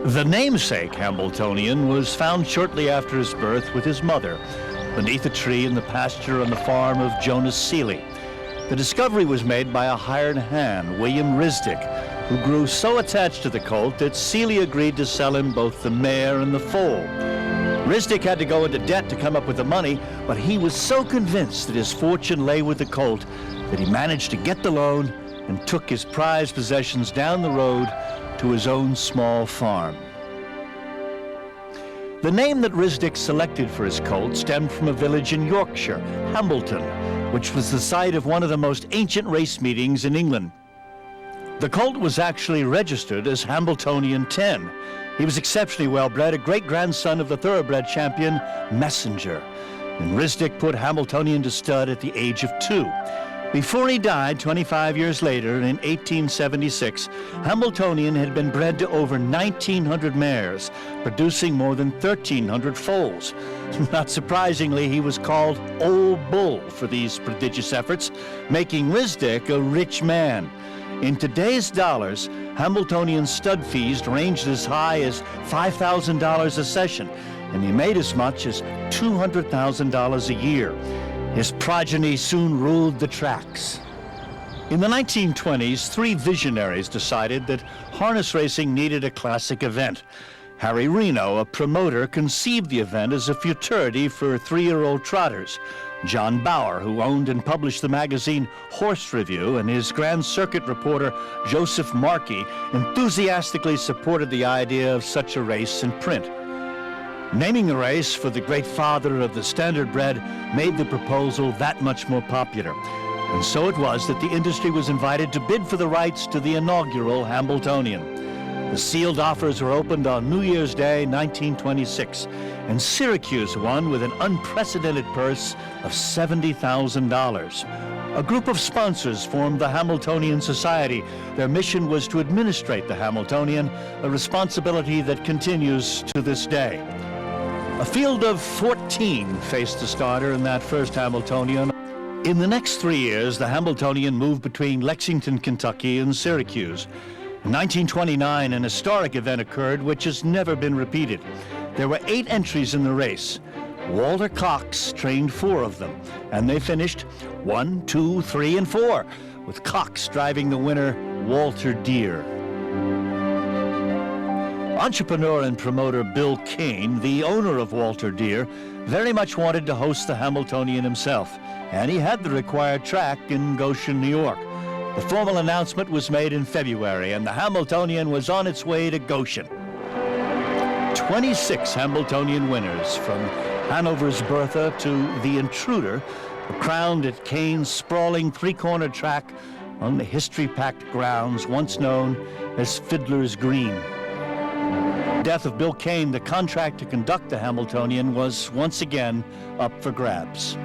The namesake Hambletonian was found shortly after his birth with his mother, beneath a tree in the pasture on the farm of Jonas Seeley. The discovery was made by a hired hand, William Risdick, who grew so attached to the colt that Seeley agreed to sell him both the mare and the foal. Risdick had to go into debt to come up with the money, but he was so convinced that his fortune lay with the colt that he managed to get the loan and took his prized possessions down the road to his own small farm. The name that Risdick selected for his colt stemmed from a village in Yorkshire, Hambleton, which was the site of one of the most ancient race meetings in England. The colt was actually registered as Hambletonian 10. He was exceptionally well bred, a great-grandson of the thoroughbred champion Messenger, and Risdick put Hambletonian to stud at the age of 2. Before he died 25 years later, in 1876, Hambletonian had been bred to over 1,900 mares, producing more than 1,300 foals. Not surprisingly, he was called Old Bull for these prodigious efforts, making Risdick a rich man. In today's dollars, Hambletonian's stud fees ranged as high as $5,000 a session, and he made as much as $200,000 a year. His progeny soon ruled the tracks. In the 1920s, 3 visionaries decided that harness racing needed a classic event. Harry Reno, a promoter, conceived the event as a futurity for 3-year-old trotters. John Bauer, who owned and published the magazine Horse Review, and his Grand Circuit reporter Joseph Markey enthusiastically supported the idea of such a race in print. Naming the race for the great father of the standardbred made the proposal that much more popular. And so it was that the industry was invited to bid for the rights to the inaugural Hambletonian. The sealed offers were opened on New Year's Day, 1926, and Syracuse won with an unprecedented purse of $70,000. A group of sponsors formed the Hambletonian Society. Their mission was to administrate the Hambletonian, a responsibility that continues to this day. A field of 14 faced the starter in that first Hambletonian. In the next 3 years, the Hambletonian moved between Lexington, Kentucky and Syracuse. In 1929, an historic event occurred which has never been repeated. There were 8 entries in the race. Walter Cox trained 4 of them, and they finished 1, 2, 3, and 4, with Cox driving the winner, Walter Deer. Entrepreneur and promoter Bill Kane, the owner of Walter Deer, very much wanted to host the Hambletonian himself, and he had the required track in Goshen, New York. The formal announcement was made in February, and the Hambletonian was on its way to Goshen. 26 Hambletonian winners, from Hanover's Bertha to The Intruder, were crowned at Kane's sprawling 3-corner track on the history-packed grounds once known as Fiddler's Green. Death of Bill Kane, the contract to conduct the Hambletonian was once again up for grabs.